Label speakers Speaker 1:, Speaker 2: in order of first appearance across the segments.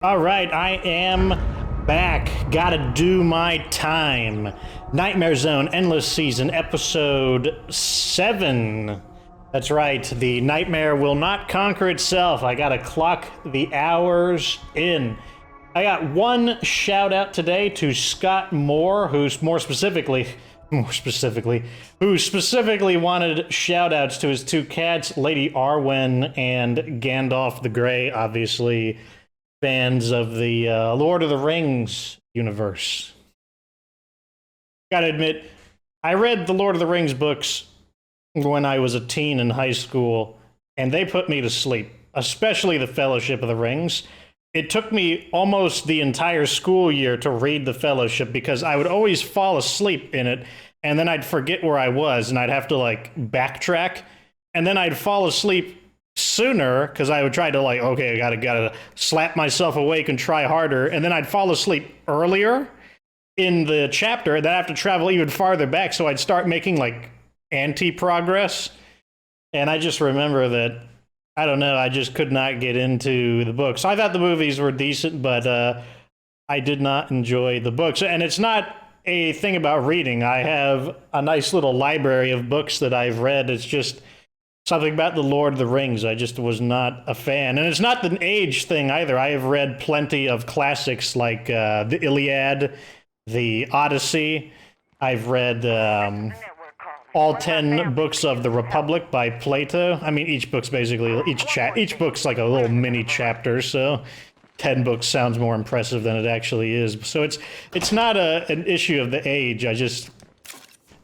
Speaker 1: All right, I am back. Gotta do my time. Nightmare Zone Endless Season, Episode 7. That's right, the nightmare will not conquer itself. I gotta clock the hours in. I got one shout out today to Scott Moore, who specifically wanted shout outs to his two cats, Lady Arwen and Gandalf the Grey, obviously fans of the Lord of the Rings universe. Gotta admit, I read the Lord of the Rings books when I was a teen in high school, and they put me to sleep, especially the Fellowship of the Rings. It took me almost the entire school year to read the Fellowship because I would always fall asleep in it, and then I'd forget where I was, and I'd have to, like, backtrack, and then I'd fall asleep sooner because I would try to, like, okay, I gotta slap myself awake and try harder, and then I'd fall asleep earlier in the chapter, and then I have to travel even farther back, so I'd start making, like, anti-progress. And I just remember that, I don't know, I just could not get into the books. I thought the movies were decent, but I did not enjoy the books. And it's not a thing about reading. I have a nice little library of books that I've read. It's just something about the Lord of the Rings. I just was not a fan. And it's not an age thing either. I have read plenty of classics like the Iliad, the Odyssey. I've read all 10 books of the Republic by Plato. I mean, each book's basically, each book's like a little mini chapter, so 10 books sounds more impressive than it actually is. So it's not an issue of the age. I just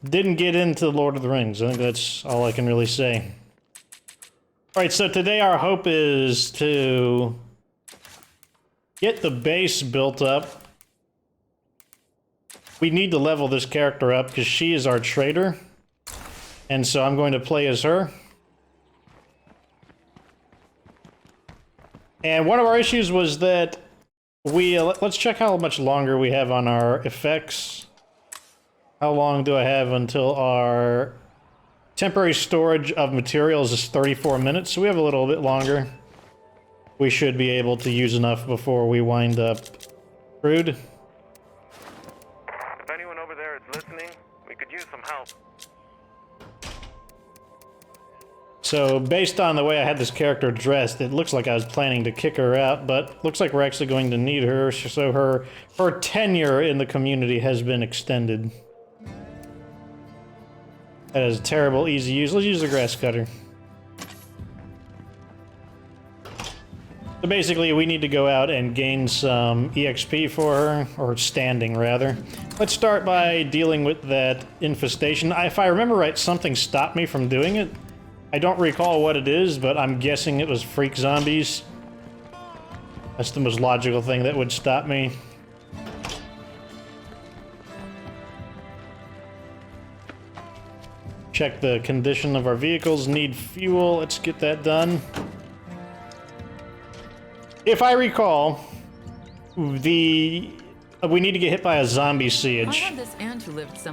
Speaker 1: didn't get into the Lord of the Rings. I think that's all I can really say. All right, so today our hope is to get the base built up. We need to level this character up because she is our trader. And so I'm going to play as her. And one of our issues was that we... let's check how much longer we have on our effects. How long do I have until our temporary storage of materials is 34 minutes, so we have a little bit longer. We should be able to use enough before we wind up screwed.
Speaker 2: If anyone over there is listening, we could use some help.
Speaker 1: So, based on the way I had this character dressed, it looks like I was planning to kick her out, but looks like we're actually going to need her, so her tenure in the community has been extended. That is terrible, easy use. Let's use the grass cutter. So basically, we need to go out and gain some EXP for her, or standing, rather. Let's start by dealing with that infestation. If I remember right, something stopped me from doing it. I don't recall what it is, but I'm guessing it was freak zombies. That's the most logical thing that would stop me. Check the condition of our vehicles. Need fuel. Let's get that done. If I recall, we need to get hit by a zombie siege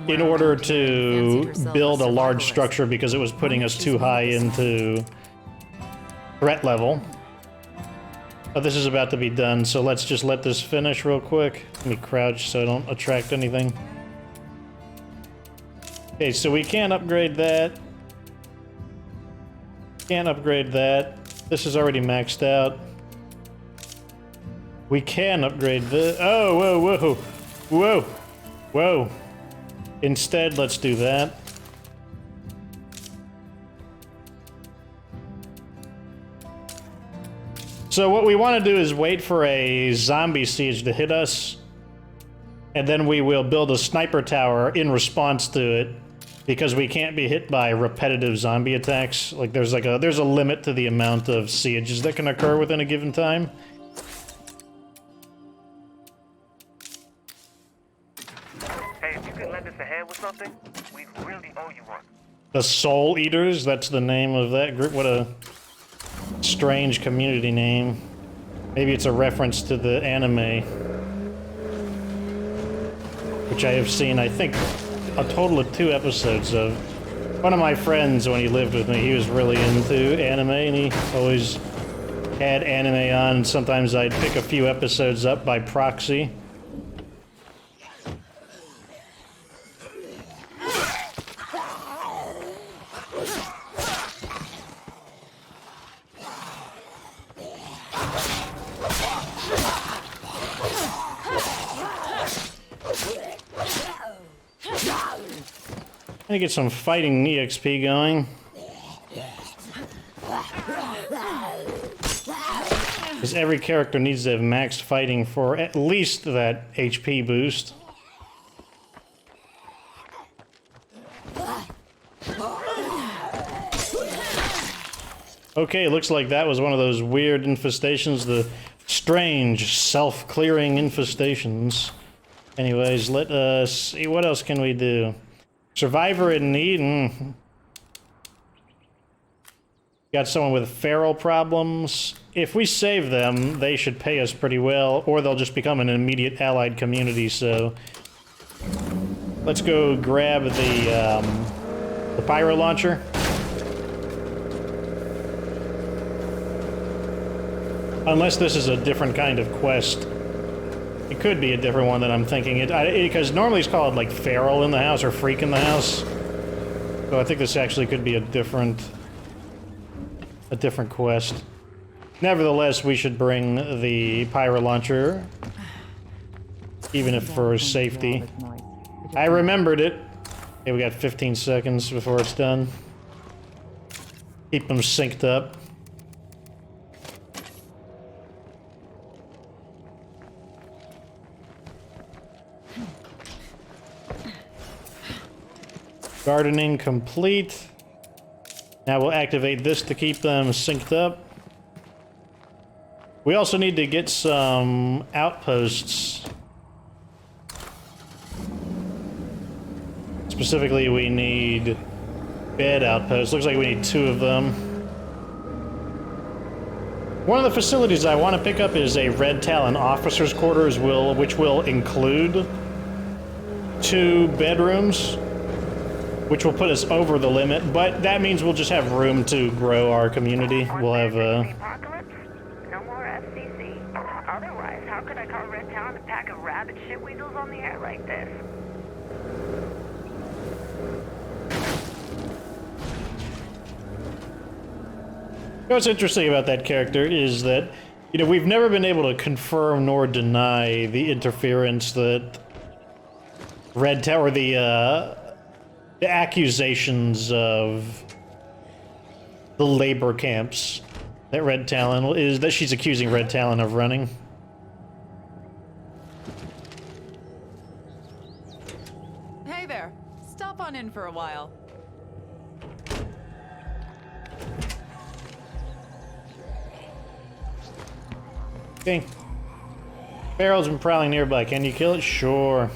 Speaker 1: in order to build a large structure because it was putting us too high into threat level. But this is about to be done, so let's just let this finish real quick. Let me crouch so I don't attract anything. Okay, so we can't upgrade that. Can't upgrade that. This is already maxed out. We can upgrade this. Oh, whoa, whoa, whoa, whoa. Instead, let's do that. So what we want to do is wait for a zombie siege to hit us, and then we will build a sniper tower in response to it, because we can't be hit by repetitive zombie attacks. Like there's a limit to the amount of sieges that can occur within a given time.
Speaker 2: Hey, if you could lend us a hand with something, we really owe you one.
Speaker 1: The Soul Eaters, that's the name of that group. What a strange community name. Maybe it's a reference to the anime, which I have seen, I think, a total of 2 episodes of. One of my friends, when he lived with me, he was really into anime, and he always had anime on, and sometimes I'd pick a few episodes up by proxy. Gonna get some fighting EXP going. Because every character needs to have maxed fighting for at least that HP boost. Okay, looks like that was one of those weird infestations, the strange self-clearing infestations. Anyways, let us see, what else can we do? Survivor in need. Got someone with feral problems. If we save them, they should pay us pretty well, or they'll just become an immediate allied community, so... Let's go grab the pyro launcher. Unless this is a different kind of quest. It could be a different one that I'm thinking. Because normally it's called, like, feral in the house or freak in the house. So I think this actually could be a different quest. Nevertheless, we should bring the pyro launcher, even if for safety. I remembered it. Okay, we got 15 seconds before it's done. Keep them synced up. Gardening complete. Now we'll activate this to keep them synced up. We also need to get some outposts. Specifically, we need bed outposts. Looks like we need 2 of them. One of the facilities I want to pick up is a Red Talon officer's quarters, which will include 2 bedrooms. Which will put us over the limit, but that means we'll just have room to grow our community. We'll have
Speaker 3: Apocalypse? No more FCC. Otherwise, how could I call Red Town a pack of rabid shitweasels on the air like this?
Speaker 1: What's interesting about that character is that, you know, we've never been able to confirm nor deny the interference that Red Town, or the accusations of the labor camps that Red Talon is, that she's accusing Red Talon of running.
Speaker 4: Hey there. Stop on in for a while.
Speaker 1: Okay. Barrel's been prowling nearby. Can you kill it? Sure.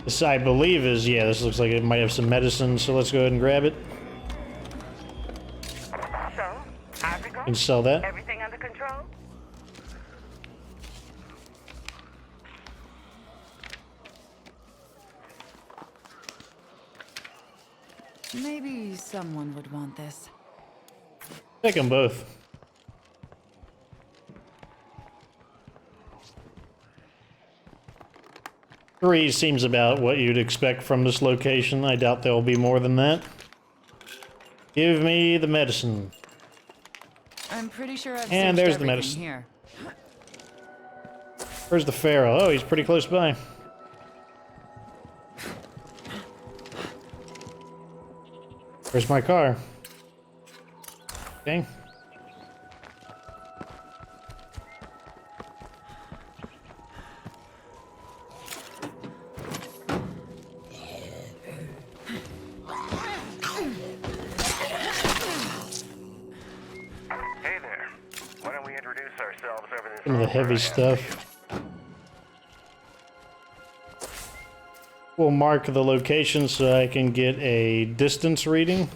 Speaker 1: This, I believe, is... Yeah, this looks like it might have some medicine, so let's go ahead and grab it.
Speaker 3: So, how's it going?
Speaker 1: And sell that.
Speaker 3: Everything under control?
Speaker 4: Maybe someone would want this.
Speaker 1: Take them both. Three seems about what you'd expect from this location. I doubt there'll be more than that. Give me the medicine.
Speaker 4: I'm pretty sure I've
Speaker 1: And
Speaker 4: searched
Speaker 1: there's the
Speaker 4: everything
Speaker 1: medicine.
Speaker 4: here.
Speaker 1: Where's the Pharaoh? Oh, he's pretty close by. Where's my car? Okay.
Speaker 2: Hey there. Why don't we introduce ourselves over this?
Speaker 1: Some of the heavy stuff. We'll mark the location so I can get a distance reading.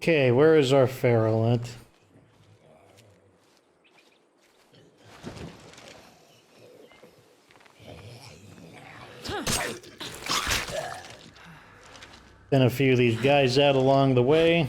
Speaker 1: Okay, where is our feral at? Then a few of these guys out along the way.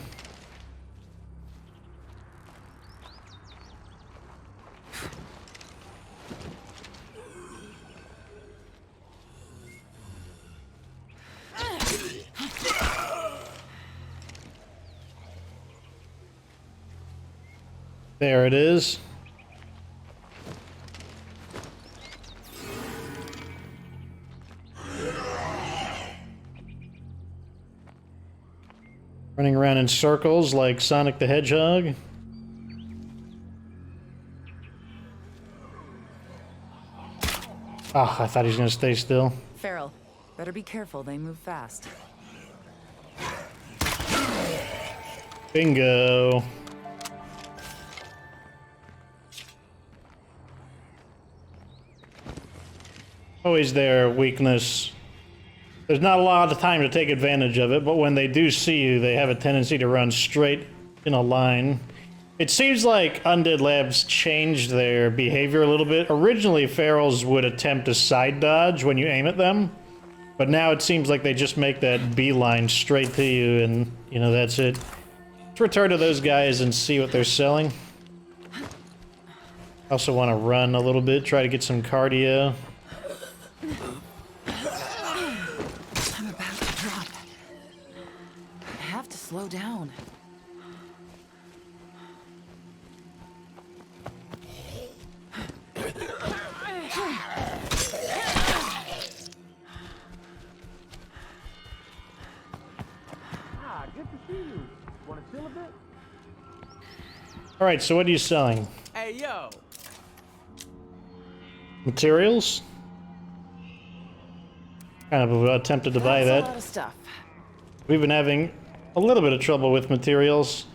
Speaker 1: There it is. Running around in circles like Sonic the Hedgehog. Ah, I thought he was gonna stay still.
Speaker 4: Feral, better be careful, they move fast.
Speaker 1: Bingo. Always their weakness. There's not a lot of time to take advantage of it, but when they do see you, they have a tendency to run straight in a line. It seems like Undead Labs changed their behavior a little bit. Originally, ferals would attempt to side dodge when you aim at them, but now it seems like they just make that beeline straight to you, and, you know, that's it. Let's return to those guys and see what they're selling. I also want to run a little bit, try to get some cardio.
Speaker 4: I'm about to drop. I have to slow down.
Speaker 1: Alright, so what are you selling?
Speaker 5: Hey, yo!
Speaker 1: Materials? Kind of attempted to buy
Speaker 4: That's
Speaker 1: that.
Speaker 4: a lot of stuff.
Speaker 1: We've been having a little bit of trouble with materials.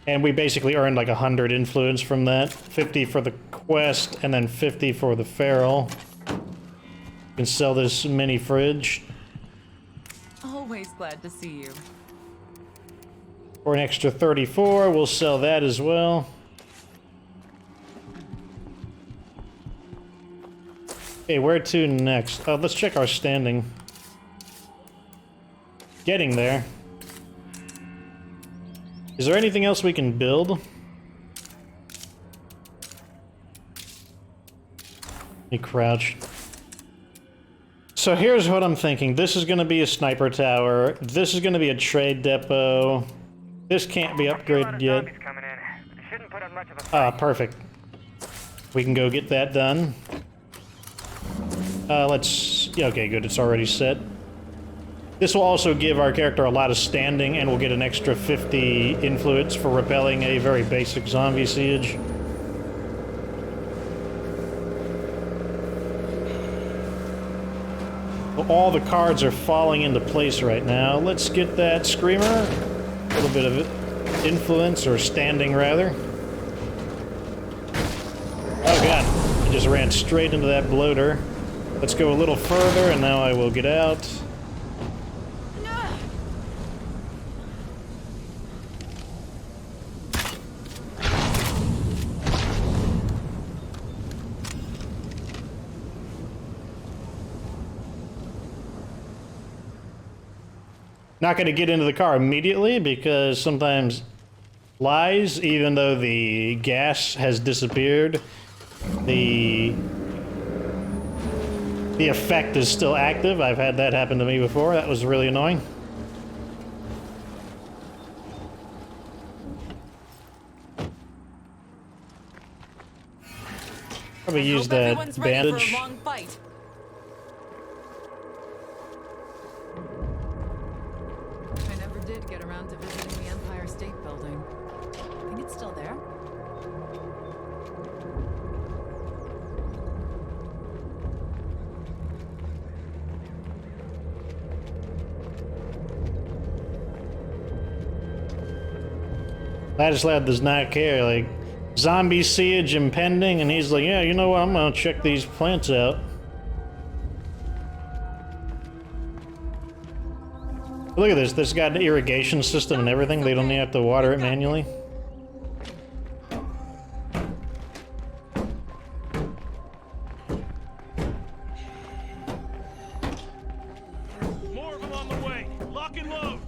Speaker 1: And we basically earned like 100 influence from that. 50 for the quest, and then 50 for the feral. You can sell this mini fridge
Speaker 4: Always glad to see you.
Speaker 1: for an extra 34. We'll sell that as well. Okay, where to next? Oh, let's check our standing. Getting there. Is there anything else we can build? He crouched. So here's what I'm thinking. This is going to be a sniper tower. This is going to be a trade depot. This can't be upgraded yet.
Speaker 2: Coming in. It shouldn't put up much of a
Speaker 1: Ah, perfect. We can go get that done. Yeah, okay, good. It's already set. This will also give our character a lot of standing, and we'll get an extra 50 influence for repelling a very basic zombie siege. Well, all the cards are falling into place right now. Let's get that screamer. A little bit of influence, or standing rather. Oh god, I just ran straight into that bloater. Let's go a little further, and now I will get out. Not going to get into the car immediately because sometimes lies, even though the gas has disappeared, the effect is still active. I've had that happen to me before. That was really annoying. Probably use that
Speaker 4: Everyone's ready
Speaker 1: bandage.
Speaker 4: for a long fight. I never did get around to visiting the Empire State Building. I think it's still there.
Speaker 1: Ladislav does not care, like, zombie siege impending, and he's like, yeah, you know what, I'm gonna check these plants out. Look at this. This has got an irrigation system and everything. They don't even have to water it manually.
Speaker 5: More of them on the way. Lock and load.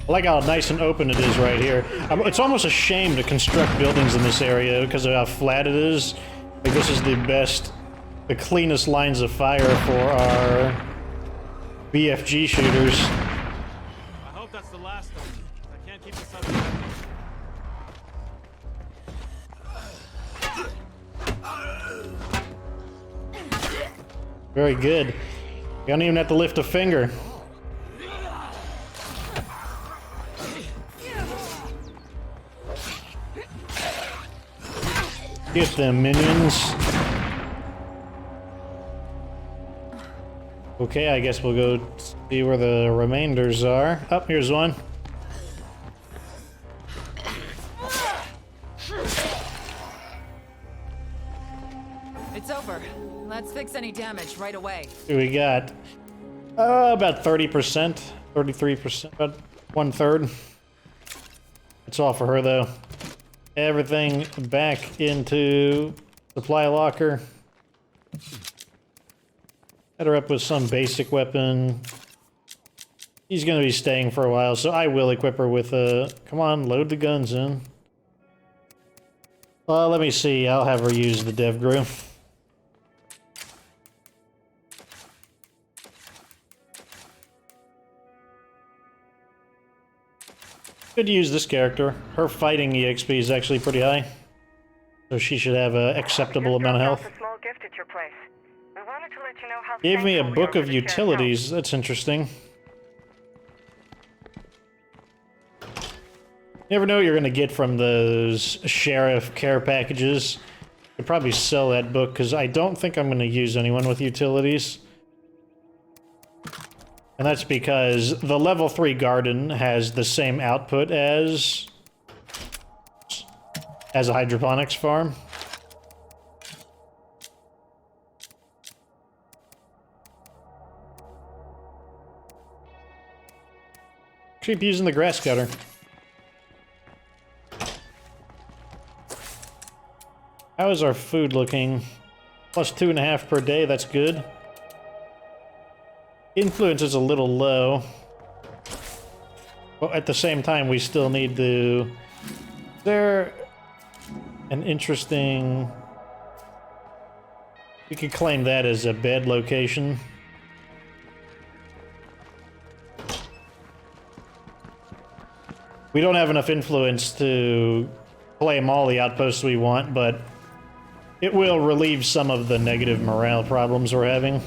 Speaker 1: I like how nice and open it is right here. It's almost a shame to construct buildings in this area because of how flat it is. Like, this is the cleanest lines of fire for our BFG shooters.
Speaker 5: I hope that's the last of them. I can't keep this up.
Speaker 1: Very good. You don't even have to lift a finger. Get them, minions. Okay, I guess we'll go see where the remainders are. Oh, here's one.
Speaker 4: It's over. Let's fix any damage right away.
Speaker 1: Here we got about 30%, 33%, about 1/3. That's all for her, though. Everything back into supply locker. Set her up with some basic weapon. He's gonna be staying for a while, so I will equip her with a... Come on, load the guns in. Let me see. I'll have her use the dev brew. Could use this character. Her fighting EXP is actually pretty high. So she should have an acceptable amount of health.
Speaker 3: A small gift at your place. We wanted to let you know how
Speaker 1: Gave me a
Speaker 3: thankful we
Speaker 1: book
Speaker 3: are
Speaker 1: of
Speaker 3: for the shared
Speaker 1: utilities. That's interesting. You never know what you're going to get from those sheriff care packages. Could probably sell that book because I don't think I'm going to use anyone with utilities. And that's because the level 3 garden has the same output as a hydroponics farm. Keep using the grass cutter. How is our food looking? Plus 2.5 per day, that's good. Influence is a little low. But at the same time, we still need to... Is there an interesting... We could claim that as a bed location. We don't have enough influence to claim all the outposts we want, but it will relieve some of the negative morale problems we're having.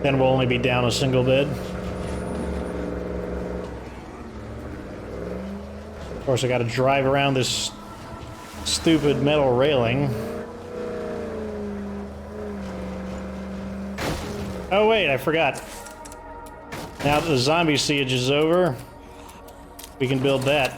Speaker 1: Then we'll only be down a single bed. Of course, I gotta drive around this stupid metal railing. Oh wait, I forgot. Now that the zombie siege is over, we can build that.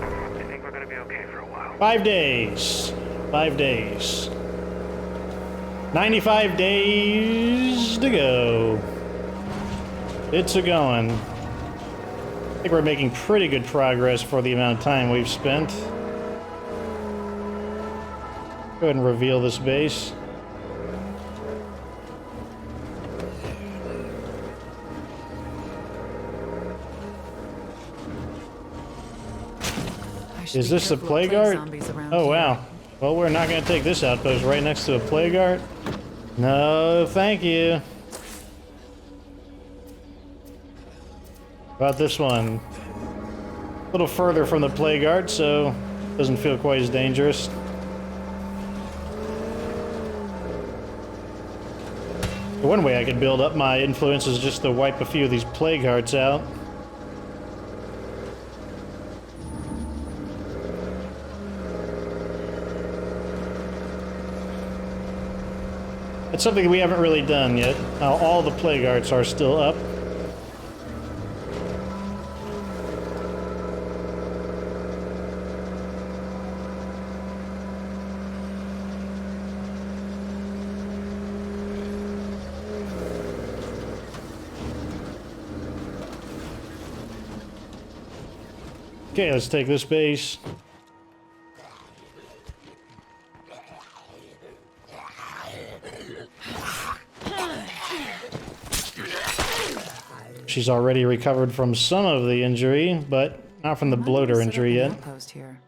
Speaker 2: I think we're gonna be okay for a while.
Speaker 1: 5 days. 5 days. 95 days to go. It's a going. I think we're making pretty good progress for the amount of time we've spent. Go ahead and reveal this base. Is this a plague art? Oh wow. Well, we're not going to take this outpost right next to a plague art. No, thank you. About this one. A little further from the plague art, so it doesn't feel quite as dangerous. One way I could build up my influence is just to wipe a few of these plague hearts out. That's something we haven't really done yet. All the plague arts are still up. Okay, let's take this base. She's already recovered from some of the injury, but not from the bloater injury yet.
Speaker 4: Post here.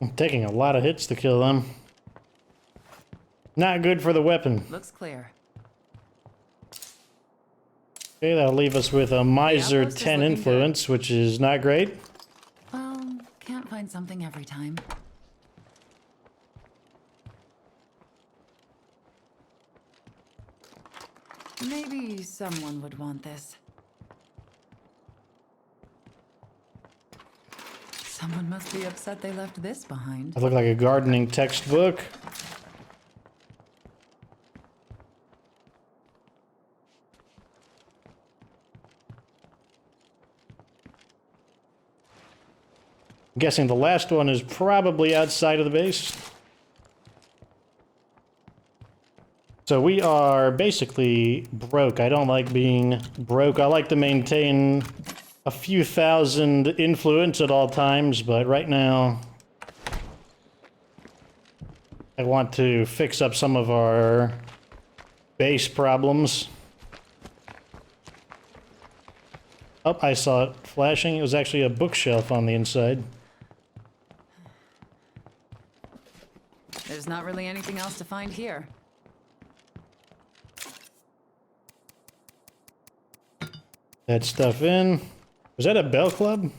Speaker 1: I'm taking a lot of hits to kill them. Not good for the weapon.
Speaker 4: Looks clear.
Speaker 1: Okay, that'll leave us with a Miser
Speaker 4: outpost is
Speaker 1: 10
Speaker 4: looking
Speaker 1: influence, which is not great.
Speaker 4: Well, can't find something every time. Maybe someone would want this. Someone must be upset they left this behind.
Speaker 1: I look like a gardening textbook. I'm guessing the last one is probably outside of the base. So we are basically broke. I don't like being broke. I like to maintain a few thousand influence at all times, but right now I want to fix up some of our base problems. Oh, I saw it flashing. It was actually a bookshelf on the inside.
Speaker 4: There's not really anything else to find here.
Speaker 1: That stuff in. Was that a bell club?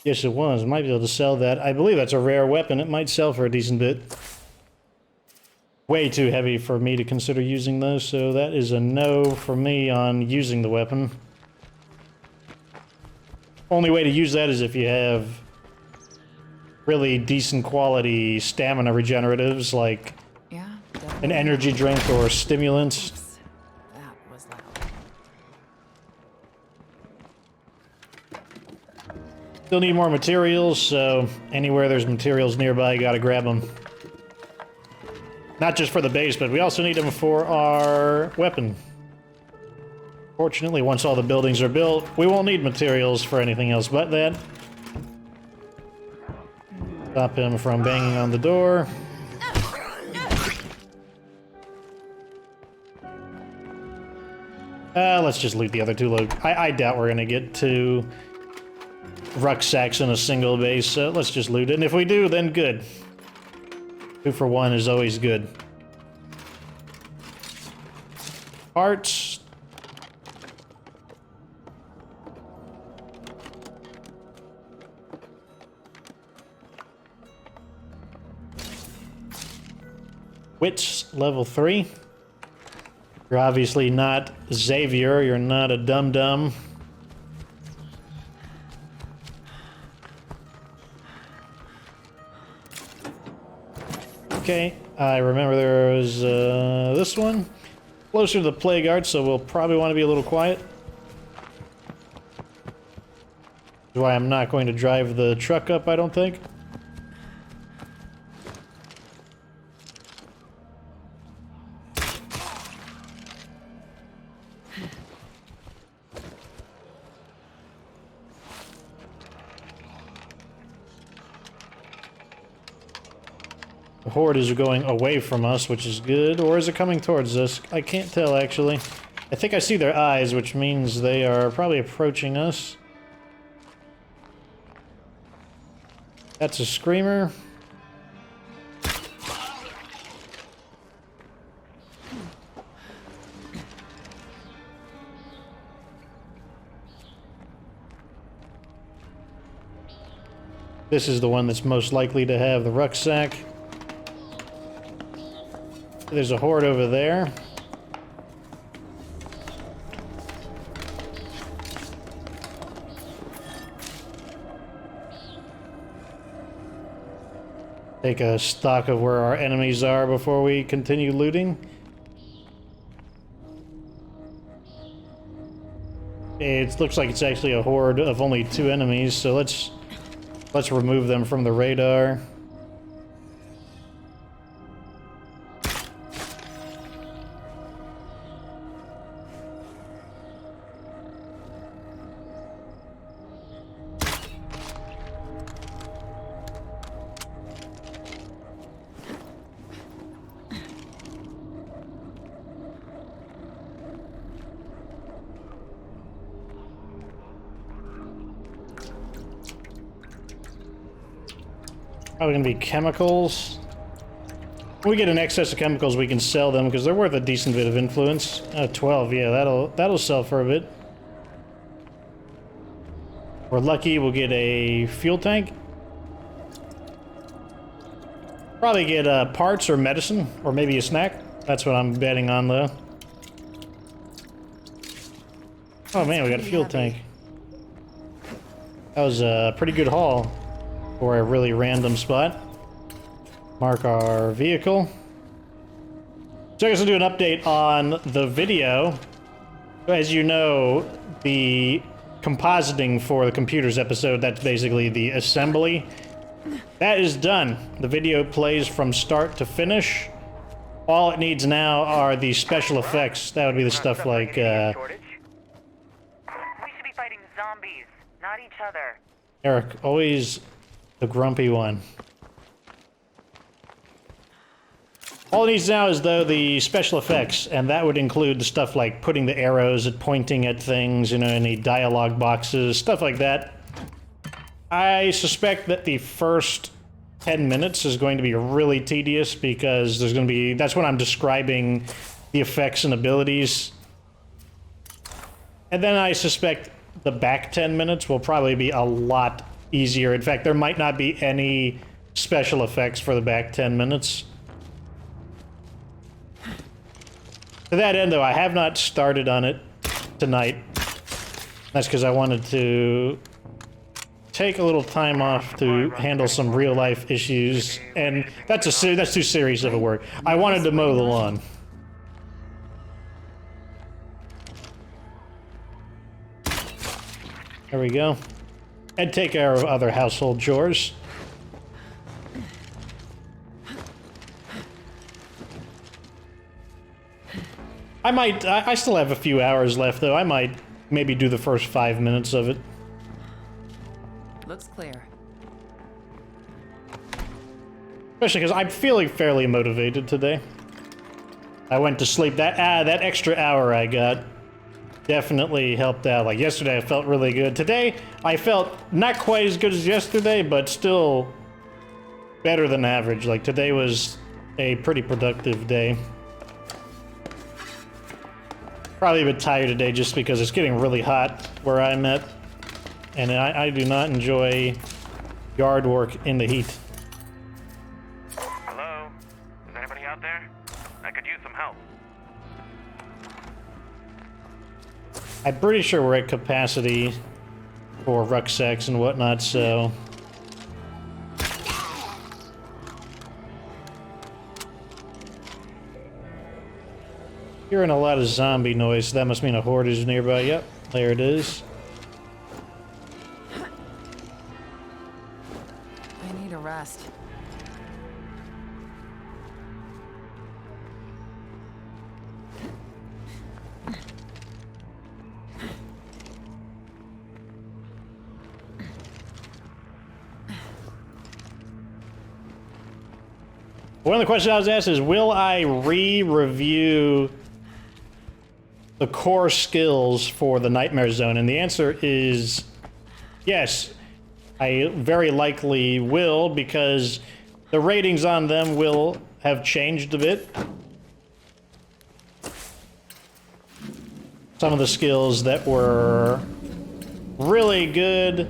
Speaker 1: Yes, it was. Might be able to sell that. I believe that's a rare weapon. It might sell for a decent bit. Way too heavy for me to consider using those, so that is a no for me on using the weapon. Only way to use that is if you have really decent quality stamina regeneratives, like
Speaker 4: Yeah,
Speaker 1: an
Speaker 4: definitely.
Speaker 1: energy drink or stimulants.
Speaker 4: Oops, that was loud.
Speaker 1: Still need more materials, so anywhere there's materials nearby, gotta grab them. Not just for the base, but we also need them for our weapon. Fortunately, once all the buildings are built, we won't need materials for anything else but that. Stop him from banging on the door. Let's just loot the other two. I doubt we're gonna get two rucksacks in a single base, so let's just loot it. And if we do, then good. 2 for 1 is always good. Parts. Wits, level 3. You're obviously not Xavier, you're not a dum-dum. Okay, I remember there was this one. Closer to the plague arts, so we'll probably want to be a little quiet. That's why I'm not going to drive the truck up, I don't think. The horde is going away from us, which is good. Or is it coming towards us? I can't tell, actually. I think I see their eyes, which means they are probably approaching us. That's a screamer. This is the one that's most likely to have the rucksack. There's a horde over there. Take a stock of where our enemies are before we continue looting. It looks like it's actually a horde of only 2 enemies, so let's remove them from the radar. Probably gonna be chemicals. When we get an excess of chemicals, we can sell them because they're worth a decent bit of influence. 12, yeah, that'll sell for a bit. We're lucky, we'll get a fuel tank. Probably get parts or medicine, or maybe a snack. That's what I'm betting on, though. Oh man, we got a fuel tank. That was a pretty good haul for a really random spot. Mark our vehicle. So I guess I'll do an update on the video. As you know, the compositing for the computers episode, that's basically the assembly. That is done. The video plays from start to finish. All it needs now are the special effects. That would be the stuff like,
Speaker 2: We should be fighting zombies, not each other.
Speaker 1: Eric, always the grumpy one. All it needs now is, though, the special effects, and that would include the stuff like putting the arrows at pointing at things, you know, any dialogue boxes, stuff like that. I suspect that the first 10 minutes is going to be really tedious because there's going to be... That's when I'm describing the effects and abilities. And then I suspect the back 10 minutes will probably be a lot easier. In fact, there might not be any special effects for the back 10 minutes. To that end, though, I have not started on it tonight. That's because I wanted to take a little time off to handle some real-life issues, and that's too serious of a work. I wanted to mow the lawn. There we go. And take care of other household chores. I still have a few hours left, though. I might maybe do the first 5 minutes of it.
Speaker 4: Looks clear.
Speaker 1: Especially because I'm feeling fairly motivated today. I went to sleep. That extra hour I got definitely helped out. Like yesterday, I felt really good. Today, I felt not quite as good as yesterday, but still better than average. Like today was a pretty productive day. Probably a bit tired today just because it's getting really hot where I'm at. And I do not enjoy yard work in the heat.
Speaker 2: Hello? Is anybody out there? I could use some help.
Speaker 1: I'm pretty sure we're at capacity for rucksacks and whatnot, so... Hearing a lot of zombie noise, so that must mean a horde is nearby. Yep, there it is.
Speaker 4: I need a rest.
Speaker 1: One of the questions I was asked is, will I re-review the core skills for the Nightmare Zone? And the answer is yes. I very likely will, because the ratings on them will have changed a bit. Some of the skills that were really good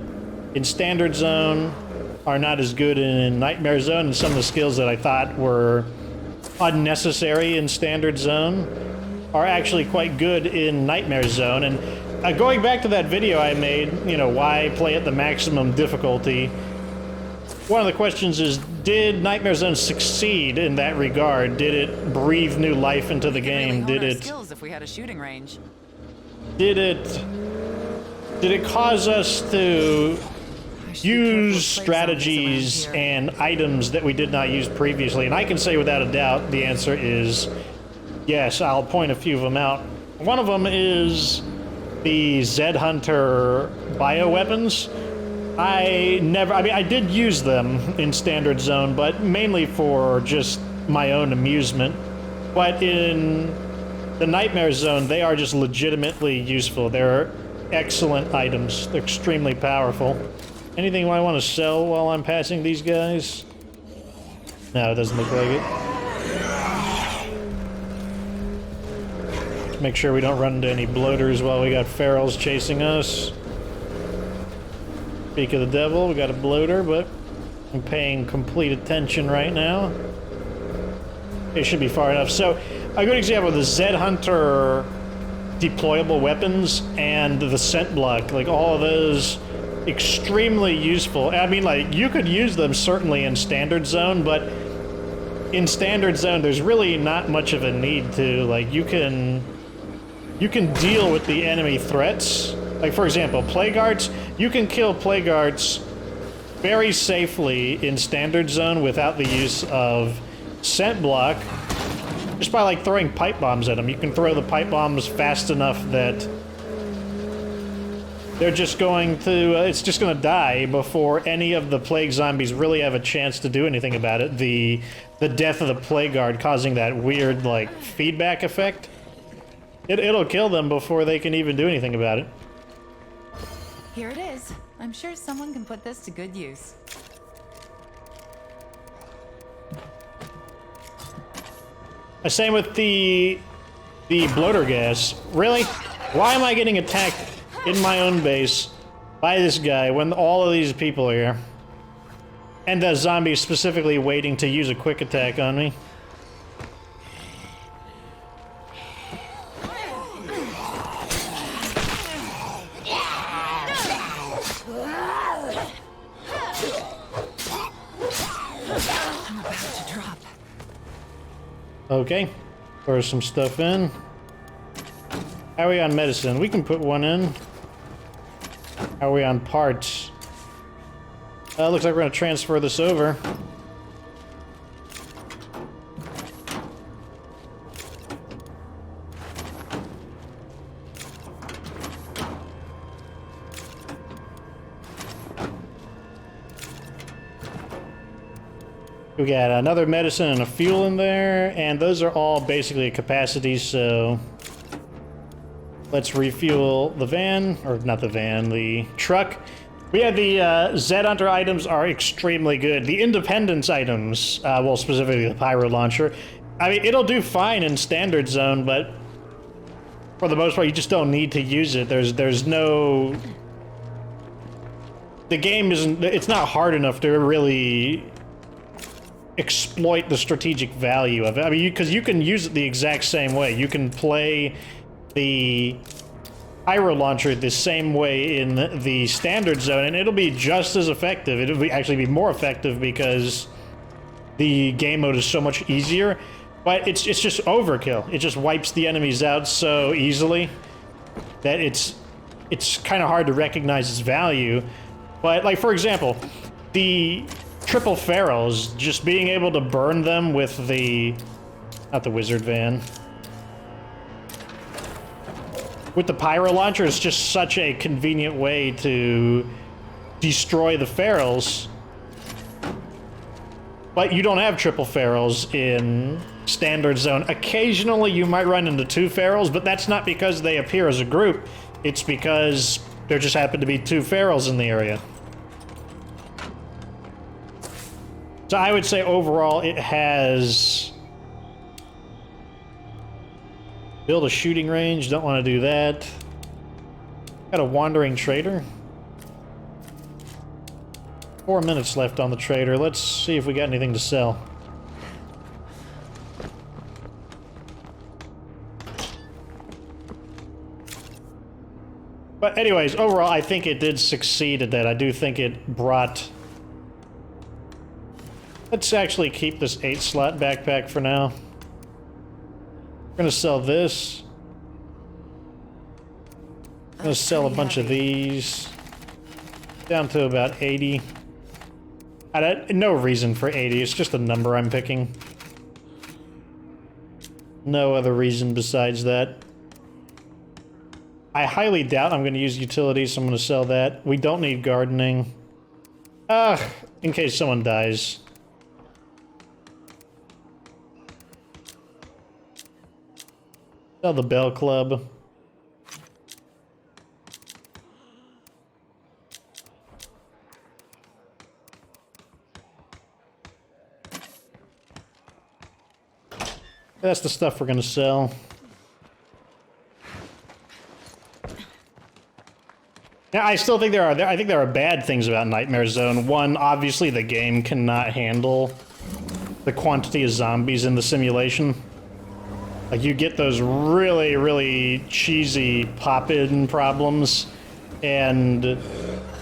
Speaker 1: in Standard Zone are not as good in Nightmare Zone, and some of the skills that I thought were unnecessary in Standard Zone are actually quite good in Nightmare Zone. And going back to that video I made, you know, why play at the maximum difficulty, one of the questions is, did Nightmare Zone succeed in that regard? Did it breathe new life into the game?
Speaker 4: Did it skills if we had a shooting range?
Speaker 1: Did it cause us to use strategies and items that we did not use previously? And I can say without a doubt the answer is yes. I'll point a few of them out. One of them is the Zed Hunter bioweapons. I mean, I did use them in Standard Zone, but mainly for just my own amusement. But in the Nightmare Zone, they are just legitimately useful. They're excellent items. They're extremely powerful. Anything I want to sell while I'm passing these guys? No, it doesn't look like it. Make sure we don't run into any bloaters while we got ferals chasing us. Speak of the devil, we got a bloater, but I'm paying complete attention right now. It should be far enough. So, a good example of the Zed Hunter deployable weapons and the scent block, like all of those, extremely useful. I mean, like, you could use them certainly in Standard Zone, but in Standard Zone, there's really not much of a need to. Like, you can deal with the enemy threats. Like, for example, Plague Arts, you can kill Plague Arts very safely in Standard Zone without the use of scent block, just by, like, throwing pipe bombs at them. You can throw the pipe bombs fast enough that they're just going to, it's just going to die before any of the Plague Zombies really have a chance to do anything about it. The death of the Plague Guard causing that weird, like, feedback effect, it'll kill them before they can even do anything about it.
Speaker 4: Here it is. I'm sure someone can put this to good use.
Speaker 1: Same with the bloater gas. Really? Why am I getting attacked in my own base by this guy when all of these people are here? And the zombie specifically waiting to use a quick attack on me. Okay, throw some stuff in. How are we on medicine? We can put one in. How are we on parts? Looks like we're gonna transfer this over. We got another medicine and a fuel in there, and those are all basically capacity, so let's refuel the van, or not the van, the truck. We have the Zed Hunter items are extremely good. The Independence items, well, specifically the Pyro Launcher, I mean, it'll do fine in Standard Zone, but for the most part, you just don't need to use it. There's no... The game isn't... It's not hard enough to really exploit the strategic value of it. I mean, because you can use it the exact same way. You can play the Pyro Launcher the same way in the Standard Zone, and it'll be just as effective. It'll actually be more effective because the game mode is so much easier, but it's just overkill. It just wipes the enemies out so easily that it's kind of hard to recognize its value. But, like, for example, the triple ferals, just being able to burn them with the... not the wizard van. With the Pyro Launcher, it's just such a convenient way to destroy the ferals. But you don't have triple ferals in Standard Zone. Occasionally you might run into two ferals, but that's not because they appear as a group. It's because there just happen to be two ferals in the area. So I would say overall it has... Build a shooting range, don't want to do that. Got a wandering trader. 4 minutes left on the trader. Let's see if we got anything to sell. But anyways, overall, I think it did succeed at that. I do think it brought... Let's actually keep this 8-slot backpack for now. We're gonna sell this. I'm gonna sell a bunch of these. Down to about 80. No reason for 80, it's just a number I'm picking. No other reason besides that. I highly doubt I'm going to use utilities, so I'm going to sell that. We don't need gardening. In case someone dies. Sell the Bell Club. That's the stuff we're going to sell. Now, I still think I think there are bad things about Nightmare Zone. One, obviously the game cannot handle the quantity of zombies in the simulation. Like, you get those really, really cheesy pop-in problems, and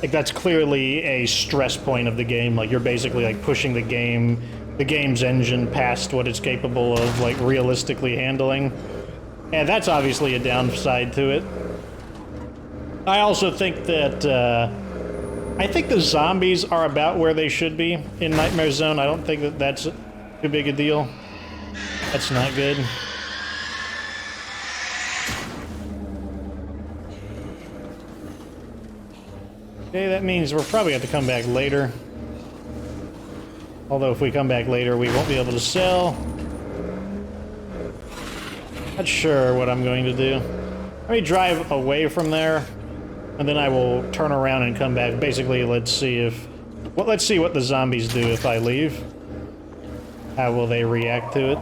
Speaker 1: like, that's clearly a stress point of the game. Like, you're basically like pushing the game's engine past what it's capable of, like, realistically handling. And that's obviously a downside to it. I also think that, I think the zombies are about where they should be in Nightmare Zone. I don't think that that's too big a deal. That's not good. Okay, that means we'll probably have to come back later. Although if we come back later, we won't be able to sell. Not sure what I'm going to do. Let me drive away from there, and then I will turn around and come back. Basically, let's see what the zombies do if I leave. How will they react to it?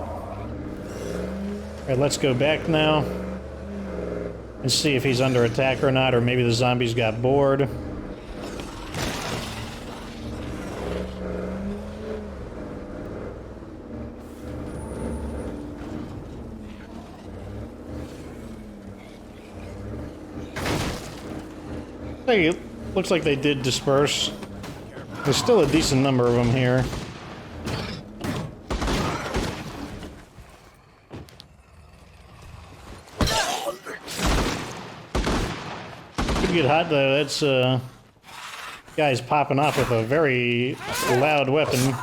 Speaker 1: Alright, let's go back now and see if he's under attack or not, or maybe the zombies got bored. Hey, looks like they did disperse. There's still a decent number of them here. Could get hot though. That's guy's popping off with a very loud weapon.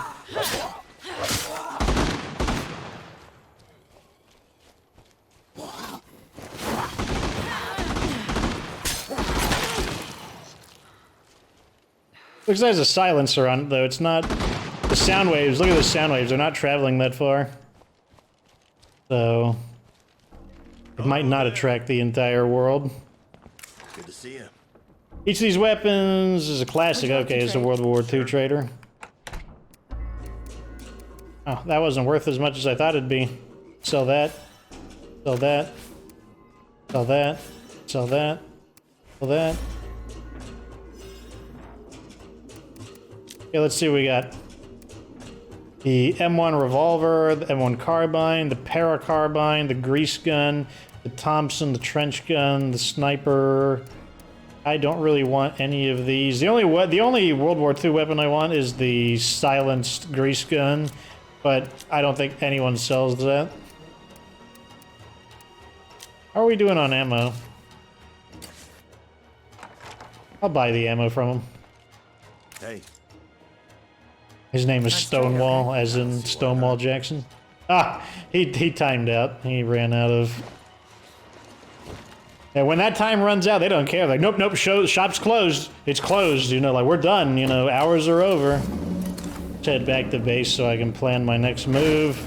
Speaker 1: Looks like there's a silencer on it, though. It's not... The sound waves, look at the sound waves. They're not traveling that far. So... It might not attract the entire world.
Speaker 6: Good to see you.
Speaker 1: Each of these weapons is a classic. Okay, it's a World War II trader. Oh, that wasn't worth as much as I thought it'd be. Sell that. Sell that. Sell that. Sell that. Sell that. Okay, let's see what we got. The M1 revolver, the M1 carbine, the para carbine, the grease gun, the Thompson, the trench gun, the sniper. I don't really want any of these. The only World War II weapon I want is the silenced grease gun, but I don't think anyone sells that. How are we doing on ammo? I'll buy the ammo from him.
Speaker 6: Hey.
Speaker 1: His name is Stonewall, as in Stonewall Jackson. Ah, he timed out. He ran out of... Yeah, when that time runs out, they don't care. Like, nope, nope, shop's closed. It's closed, you know, like, we're done, you know, hours are over. Let's head back to base so I can plan my next move.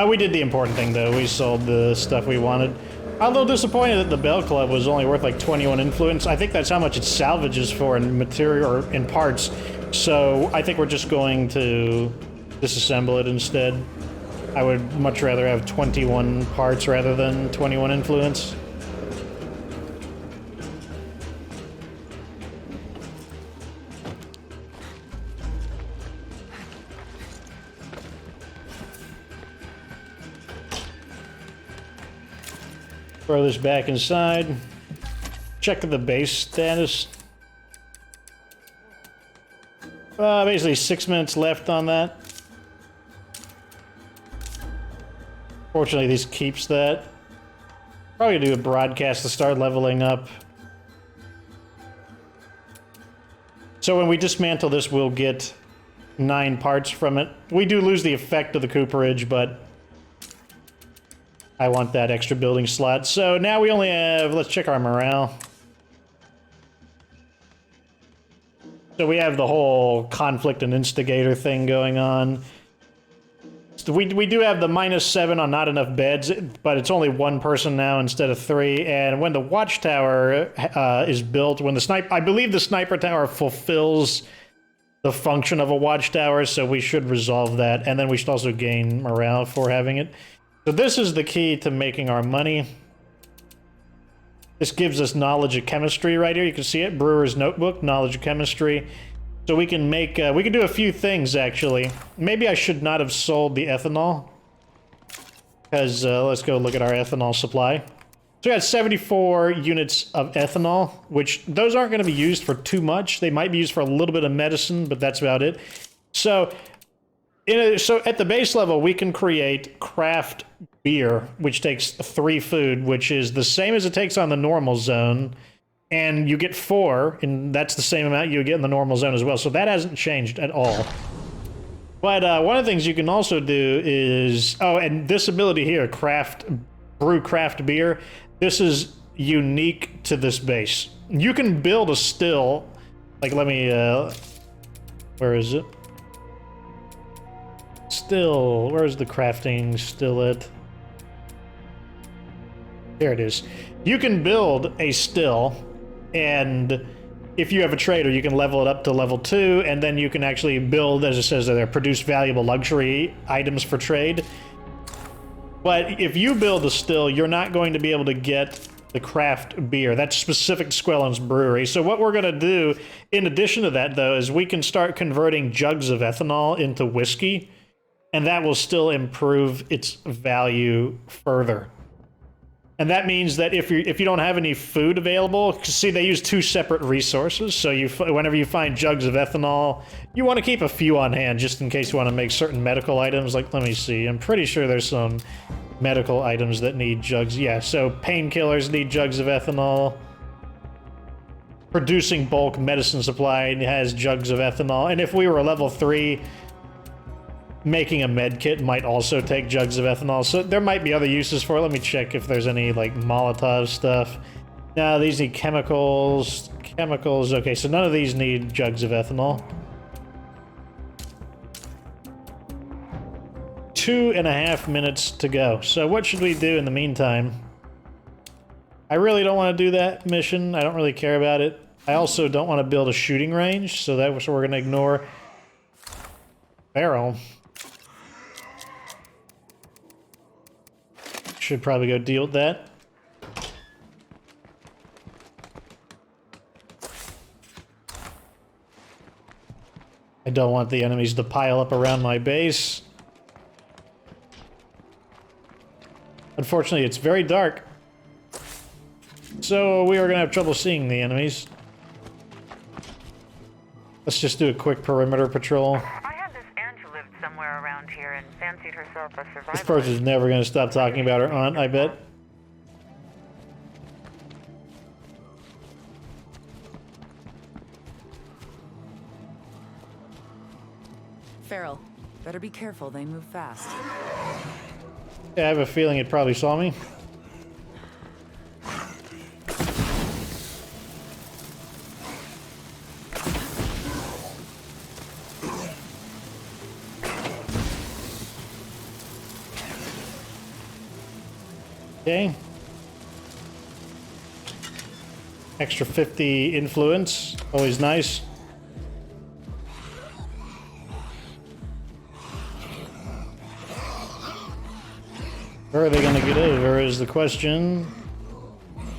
Speaker 1: We did the important thing, though. We sold the stuff we wanted. I'm a little disappointed that the Bell Club was only worth like 21 influence. I think that's how much it salvages for in material or in parts. So I think we're just going to disassemble it instead. I would much rather have 21 parts rather than 21 influence. Throw this back inside. Check the base status. Basically 6 minutes left on that. Fortunately, this keeps that. Probably do a broadcast to start leveling up. So when we dismantle this, we'll get 9 parts from it. We do lose the effect of the cooperage, but I want that extra building slot. So now we only have, let's check our morale. So we have the whole conflict and instigator thing going on. So we do have the -7 on not enough beds, but it's only 1 person now instead of 3. And when the watchtower is built, when the I believe the sniper tower fulfills the function of a watchtower, so we should resolve that. And then we should also gain morale for having it. So this is the key to making our money. This gives us knowledge of chemistry right here. You can see it, Brewer's Notebook, knowledge of chemistry. So we can make, we can do a few things actually. Maybe I should not have sold the ethanol. Because let's go look at our ethanol supply. So we got 74 units of ethanol, which those aren't going to be used for too much. They might be used for a little bit of medicine, but that's about it. So so at the base level, we can create craft beer, which takes 3 food, which is the same as it takes on the normal zone. And you get 4, and that's the same amount you get in the normal zone as well. So that hasn't changed at all. But one of the things you can also do is... Oh, and this ability here, brew craft beer, this is unique to this base. You can build a still... Like, let me... where is it? Still, where's the crafting still at? There it is. You can build a still, and if you have a trader, you can level it up to level 2, and then you can actually build, as it says there, produce valuable luxury items for trade. But if you build a still, you're not going to be able to get the craft beer. That's specific to SQUELONES brewery. So what we're going to do, in addition to that, though, is we can start converting jugs of ethanol into whiskey, and that will still improve its value further. And that means that if you don't have any food available, see, they use 2 separate resources. So whenever you find jugs of ethanol, you want to keep a few on hand just in case you want to make certain medical items. Like, let me see. I'm pretty sure there's some medical items that need jugs. Yeah, so painkillers need jugs of ethanol. Producing bulk medicine supply has jugs of ethanol. And if we were a level 3... making a med kit might also take jugs of ethanol, so there might be other uses for it. Let me check if there's any, like, Molotov stuff. No, these need chemicals. Chemicals, okay, so none of these need jugs of ethanol. 2.5 minutes to go. So what should we do in the meantime? I really don't want to do that mission. I don't really care about it. I also don't want to build a shooting range, so we're going to ignore. Barrel. Should probably go deal with that. I don't want the enemies to pile up around my base. Unfortunately, it's very dark. So we are going to have trouble seeing the enemies. Let's just do a quick perimeter patrol.
Speaker 3: I had this aunt who lived somewhere around here and fancied herself a survivor.
Speaker 1: This person's never going to stop talking about her aunt, I bet.
Speaker 4: Farrell, better be careful, they move fast.
Speaker 1: Yeah, I have a feeling it probably saw me. Okay. Extra 50 influence, always nice. Where are they gonna get over is the question.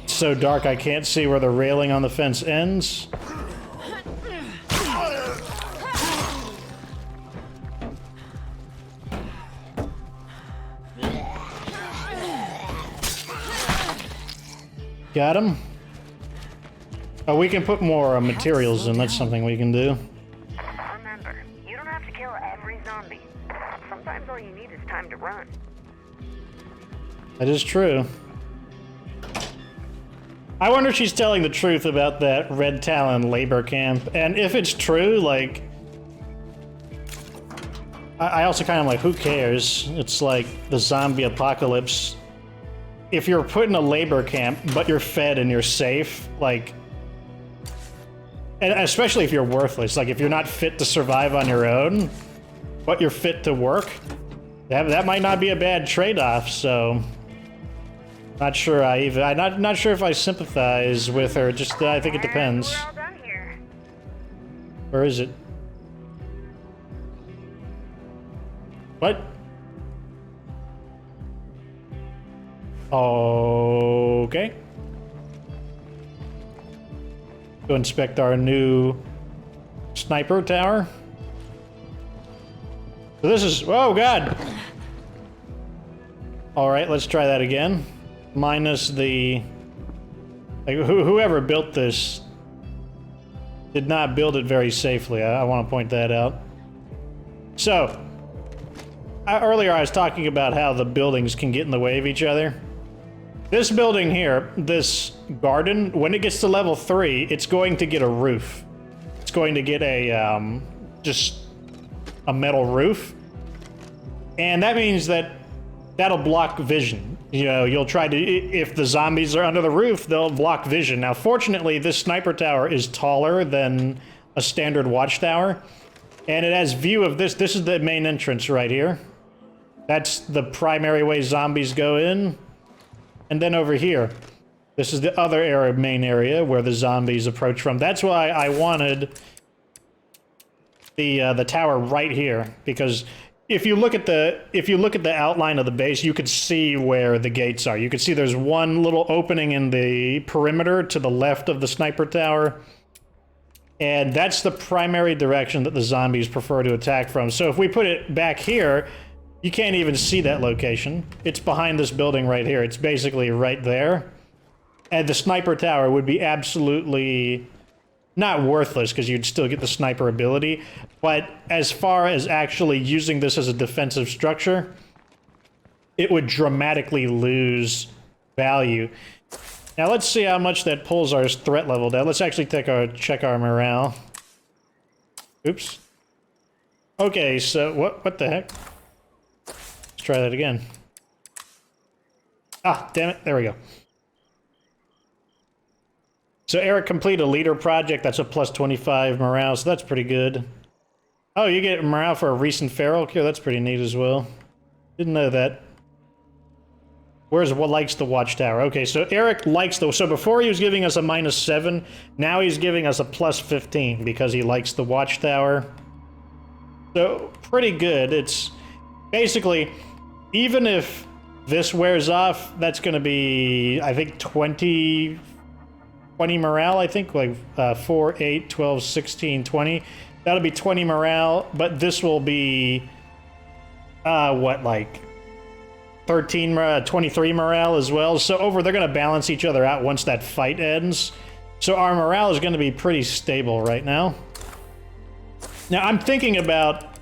Speaker 1: It's so dark I can't see where the railing on the fence ends. Got him. Oh, we can put more materials in. That's something we can do.
Speaker 3: Remember, you don't have to kill every zombie. Sometimes all you need is time to run.
Speaker 1: That is true. I wonder if she's telling the truth about that Red Talon labor camp. And if it's true, like... I also kind of like, who cares? It's like the zombie apocalypse. If you're put in a labor camp, but you're fed and you're safe, like... And especially if you're worthless, like if you're not fit to survive on your own, but you're fit to work, that might not be a bad trade-off, so... Not sure I'm not sure if I sympathize with her, just I think it depends.
Speaker 3: We're all done here.
Speaker 1: Where is it? What? Okay. Go inspect our new sniper tower. So this is, oh god! Alright, let's try that again. Minus the, like, whoever built this did not build it very safely. I want to point that out. So, earlier I was talking about how the buildings can get in the way of each other. This building here, this garden, when it gets to level 3, it's going to get a roof. It's going to get a, just a metal roof. And that means that that'll block vision. You know, you'll try to, if the zombies are under the roof, they'll block vision. Now, fortunately, this sniper tower is taller than a standard watchtower. And it has view of this. This is the main entrance right here. That's the primary way zombies go in. And then over here, this is the other area, main area where the zombies approach from. That's why I wanted the tower right here, because if you look at the outline of the base, you could see where the gates are. You can see there's one little opening in the perimeter to the left of the sniper tower. And that's the primary direction that the zombies prefer to attack from. So if we put it back here, you can't even see that location. It's behind this building right here. It's basically right there. And the sniper tower would be absolutely not worthless, because you'd still get the sniper ability. But as far as actually using this as a defensive structure, it would dramatically lose value. Now let's see how much that pulls our threat level down. Let's actually check our morale. Oops. Okay, so what the heck? Let's try that again. Ah, damn it. There we go. So Eric completed a leader project. That's a plus 25 morale, so that's pretty good. Oh, you get morale for a recent feral cure? That's pretty neat as well. Didn't know that. Where's what likes the watchtower? Okay, so Eric likes the... So before he was giving us a -7, now he's giving us a plus 15 because he likes the watchtower. So, pretty good. It's basically, even if this wears off, that's going to be, I think, 20 morale, I think, like 4, 8, 12, 16, 20. That'll be 20 morale, but this will be, what, like 23 morale as well. So they're going to balance each other out once that fight ends. So our morale is going to be pretty stable right now. Now, I'm thinking about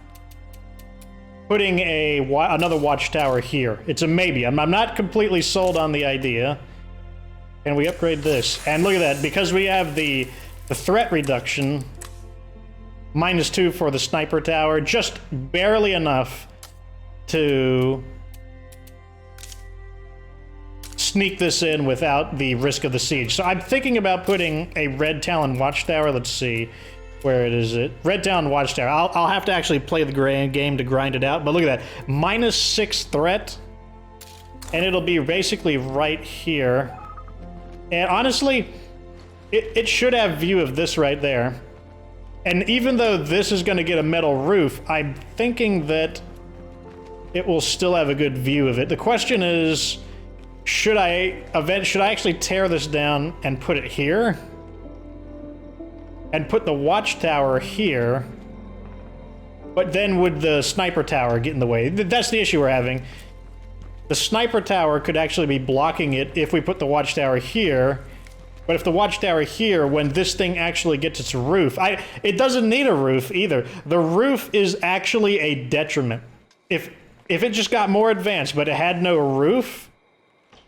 Speaker 1: putting another watchtower here. It's a maybe. I'm not completely sold on the idea. Can we upgrade this? And look at that, because we have the threat reduction, -2 for the sniper tower, just barely enough to sneak this in without the risk of the siege. So I'm thinking about putting a Red Talon watchtower. Let's see, where is it? Red Talon watchtower. I'll have to actually play the game to grind it out, but look at that, -6 threat, and it'll be basically right here. And honestly, it should have view of this right there. And even though this is going to get a metal roof, I'm thinking that it will still have a good view of it. The question is, should I actually tear this down and put it here? And put the watchtower here? But then would the sniper tower get in the way? That's the issue we're having. The sniper tower could actually be blocking it if we put the watchtower here. But if the watchtower here, when this thing actually gets its roof, it doesn't need a roof either. The roof is actually a detriment. If it just got more advanced, but it had no roof,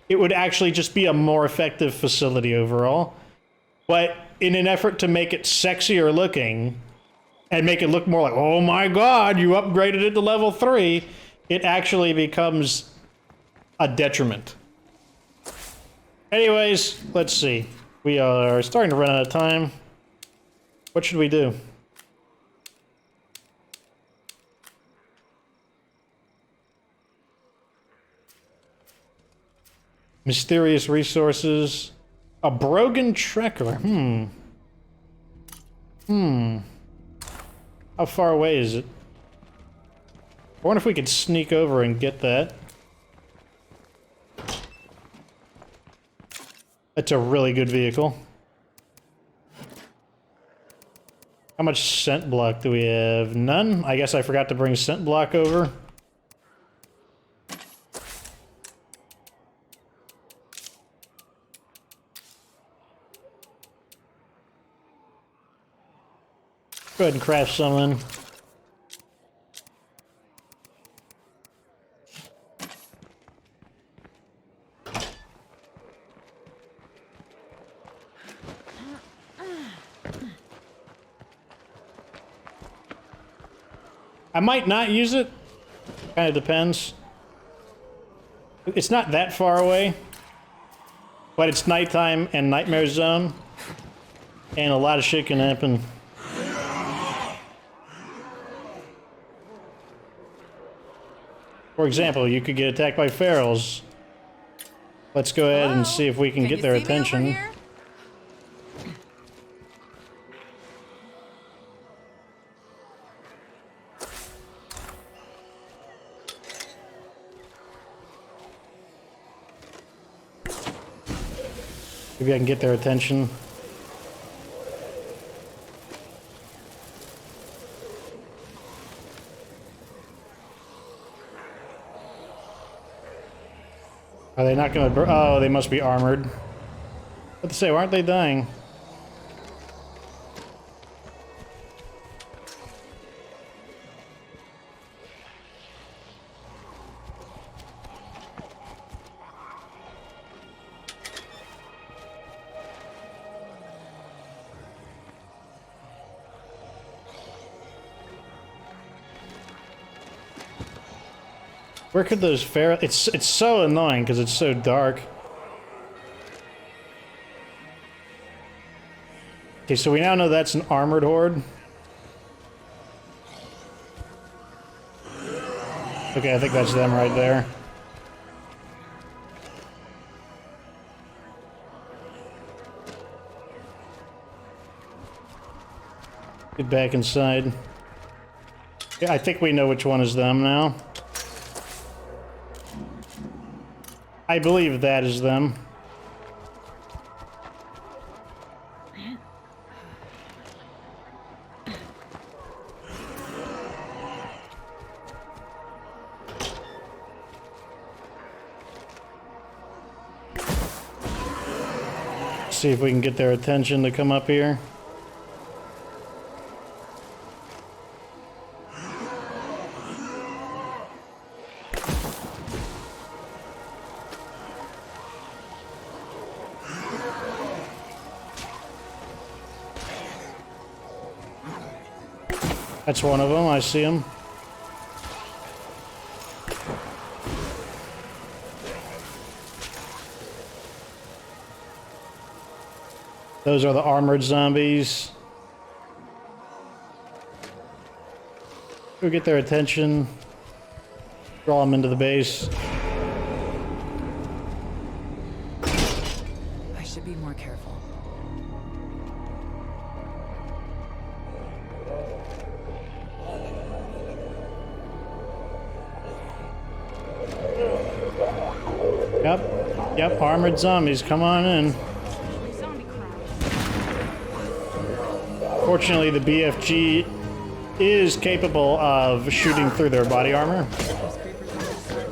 Speaker 1: it would actually just be a more effective facility overall. But in an effort to make it sexier looking, and make it look more like, oh my god, you upgraded it to level 3, it actually becomes a detriment. Anyways, let's see. We are starting to run out of time. What should we do? Mysterious resources. A Brogan Trekker. How far away is it? I wonder if we could sneak over and get that. That's a really good vehicle. How much scent block do we have? None? I guess I forgot to bring scent block over. Go ahead and craft something. I might not use it. Kind of depends. It's not that far away. But it's nighttime and nightmare zone. And a lot of shit can happen. For example, you could get attacked by ferals. Let's go ahead and see if we can get their attention. Maybe I can get their attention. Are they not gonna... Oh, they must be armored. What to say, why aren't they dying? Where could those ferals... It's so annoying because it's so dark. Okay, so we now know that's an armored horde. Okay, I think that's them right there. Get back inside. Yeah, I think we know which one is them now. I believe that is them. See if we can get their attention to come up here. That's one of them, I see him. Those are the armored zombies. Go get their attention. Draw them into the base.
Speaker 4: I should be more careful.
Speaker 1: Yep, armored zombies, come on in.
Speaker 3: Zombie crowd.
Speaker 1: Fortunately, the BFG is capable of shooting through their body armor.
Speaker 4: There's creepers on this side.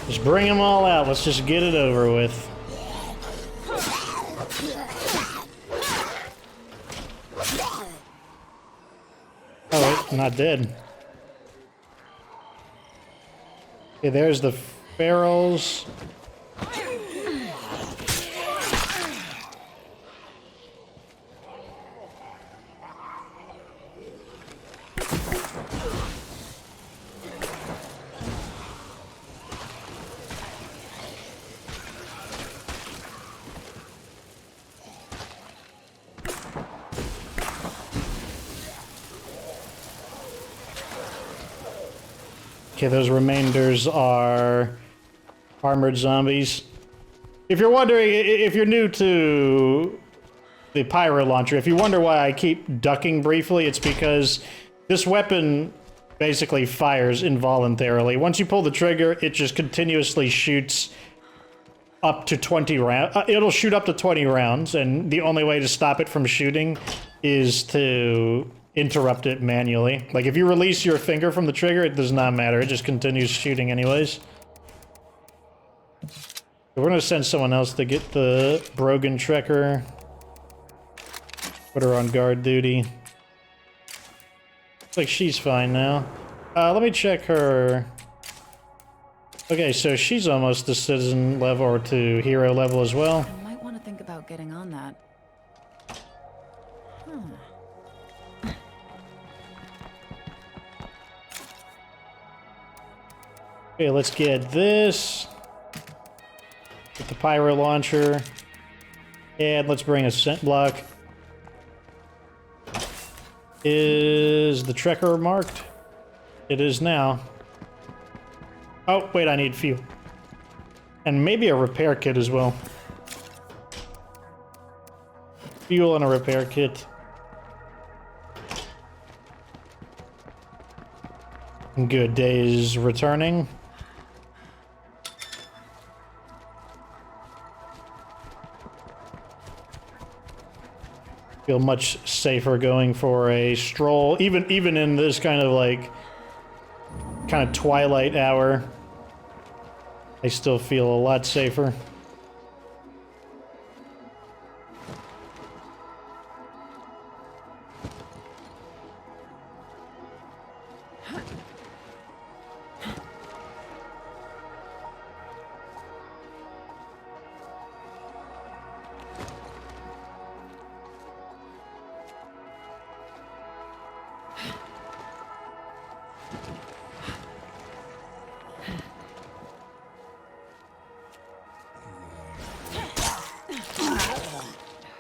Speaker 1: Just bring them all out. Let's just get it over with. Oh, wait, not dead. Okay, there's the ferals. Okay, those remainders are armored zombies. If you're wondering, if you're new to the pyro launcher, if you wonder why I keep ducking briefly, it's because this weapon basically fires involuntarily. Once you pull the trigger, it just continuously shoots up to 20 rounds. It'll shoot up to 20 rounds, and the only way to stop it from shooting is to interrupt it manually. Like, if you release your finger from the trigger, it does not matter. It just continues shooting anyways. We're gonna send someone else to get the Brogan Trekker. Put her on guard duty. Looks like she's fine now. Let me check her. Okay, so she's almost to citizen level or to hero level as well.
Speaker 4: I might want to think about getting on that.
Speaker 1: Okay, let's get this. Get the pyro launcher. And let's bring a scent block. Is the Trekker marked? It is now. Oh, wait, I need fuel. And maybe a repair kit as well. Fuel and a repair kit. Good days returning. Feel much safer going for a stroll, even in this kind of twilight hour. I still feel a lot safer.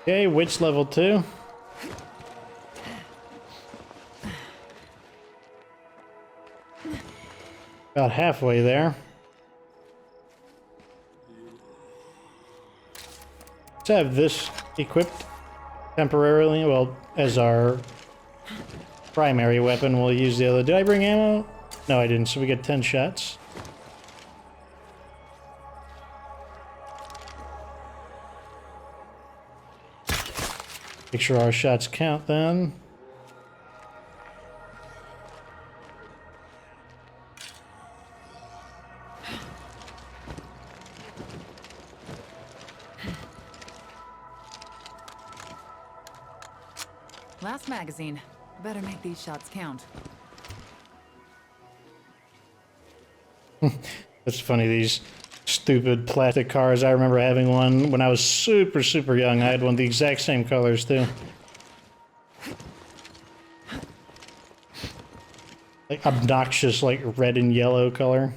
Speaker 1: Okay, witch level 2. About halfway there. Let's have this equipped temporarily. Well, as our primary weapon, we'll use the other. Did I bring ammo? No, I didn't, so we get 10 shots. Make sure our shots count then.
Speaker 4: Last magazine. Better make these shots count.
Speaker 1: It's funny, these stupid plastic cars. I remember having one when I was super, super young. I had one of the exact same colors, too. like obnoxious, like red and yellow color.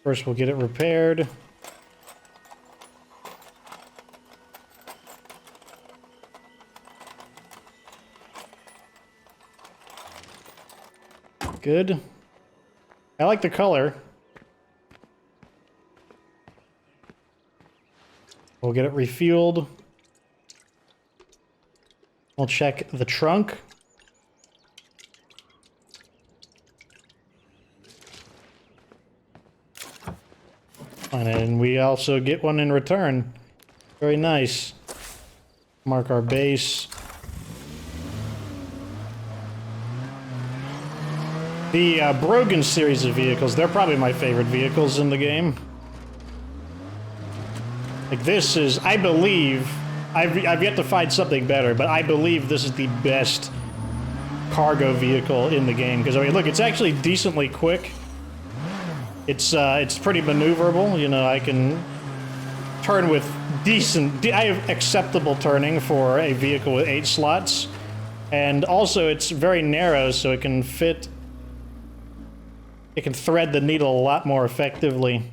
Speaker 1: First, we'll get it repaired. Good. I like the color. We'll get it refueled. We'll check the trunk. And we also get one in return. Very nice. Mark our base. The Brogan series of vehicles, they're probably my favorite vehicles in the game. Like this is, I believe, I've yet to find something better, but I believe this is the best cargo vehicle in the game. Because I mean, look, it's actually decently quick. It's pretty maneuverable. You know, I can turn with I have acceptable turning for a vehicle with 8 slots. And also it's very narrow, so it can fit, it can thread the needle a lot more effectively.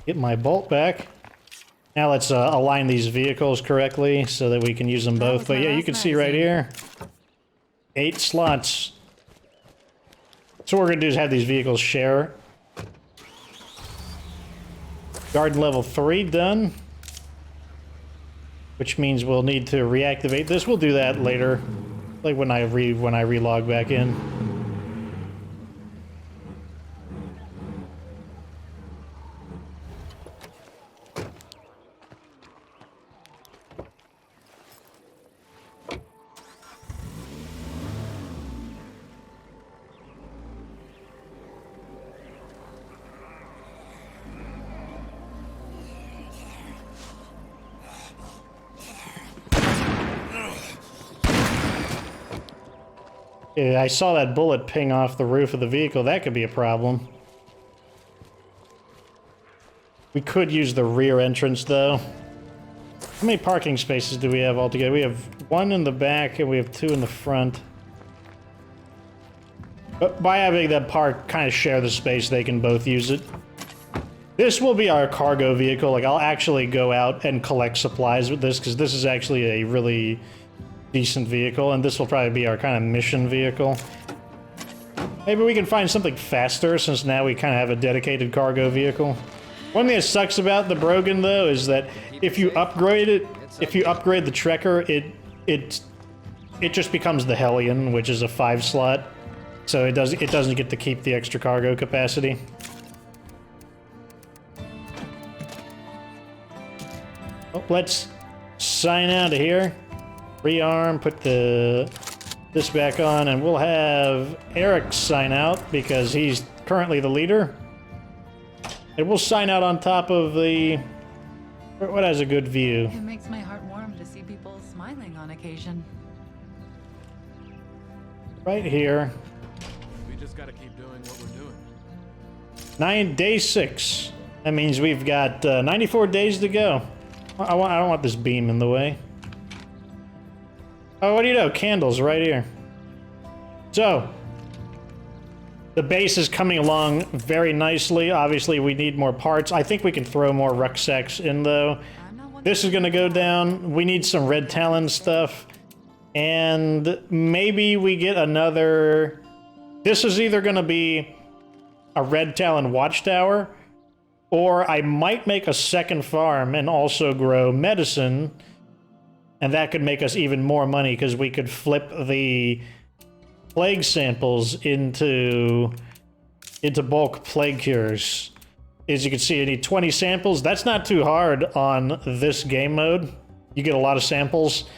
Speaker 1: Get my bolt back. Now let's align these vehicles correctly so that we can use them both. But yeah, you can see right here, 8 slots. So what we're gonna do is have these vehicles share. Garden level 3 done. Which means we'll need to reactivate this. We'll do that later, like when I relog back in. Yeah, I saw that bullet ping off the roof of the vehicle. That could be a problem. We could use the rear entrance, though. How many parking spaces do we have altogether? We have 1 in the back and we have 2 in the front. But by having them kind of share the space, they can both use it. This will be our cargo vehicle. Like, I'll actually go out and collect supplies with this, because this is actually a really decent vehicle, and this will probably be our kind of mission vehicle. Maybe we can find something faster, since now we kind of have a dedicated cargo vehicle. One thing that sucks about the Brogan, though, is that if you upgrade it, if you upgrade the Trekker, it just becomes the Hellion, which is a 5 slot, so it doesn't get to keep the extra cargo capacity. Oh, let's sign out of here. Rearm, put this back on, and we'll have Eric sign out because he's currently the leader. And we'll sign out on top of the... what has a good view?
Speaker 4: It makes my heart warm to see people smiling on occasion.
Speaker 1: Right here.
Speaker 5: We just gotta keep doing what we're doing.
Speaker 1: Day 6. That means we've got 94 days to go. I don't want this beam in the way. Oh, what do you know? Candles right here. So, the base is coming along very nicely. Obviously, we need more parts. I think we can throw more rucksacks in, though. This is going to go down. We need some Red Talon stuff. And maybe we get another... This is either going to be a Red Talon watchtower, or I might make a second farm and also grow medicine. And that could make us even more money, because we could flip the plague samples into bulk plague cures. As you can see, you need 20 samples. That's not too hard on this game mode. You get a lot of samples.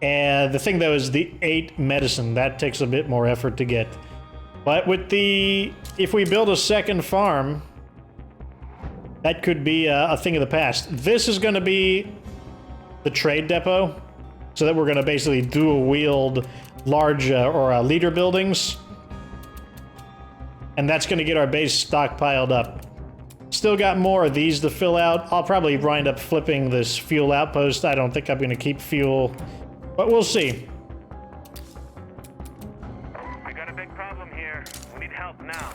Speaker 1: And the thing, though, is the 8 medicine. That takes a bit more effort to get. But with the... if we build a second farm, that could be a thing of the past. This is going to be... the trade depot. so that we're going to basically dual wield large or leader buildings. And that's going to get our base stockpiled up. Still got more of these to fill out. I'll probably wind up flipping this fuel outpost. I don't think I'm going to keep fuel, but we'll see.
Speaker 2: We got a big problem here. We need help now.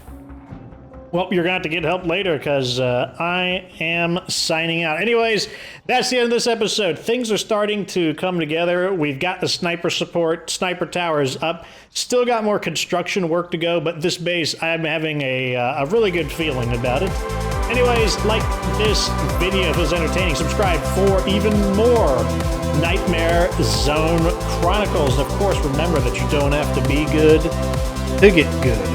Speaker 1: Well, you're going to have to get help later because I am signing out. Anyways, that's the end of this episode. Things are starting to come together. We've got the sniper support. Sniper towers up. Still got more construction work to go, but this base, I'm having a really good feeling about it. Anyways, like this video if it was entertaining. Subscribe for even more Nightmare Zone Chronicles. And of course, remember that you don't have to be good to get good.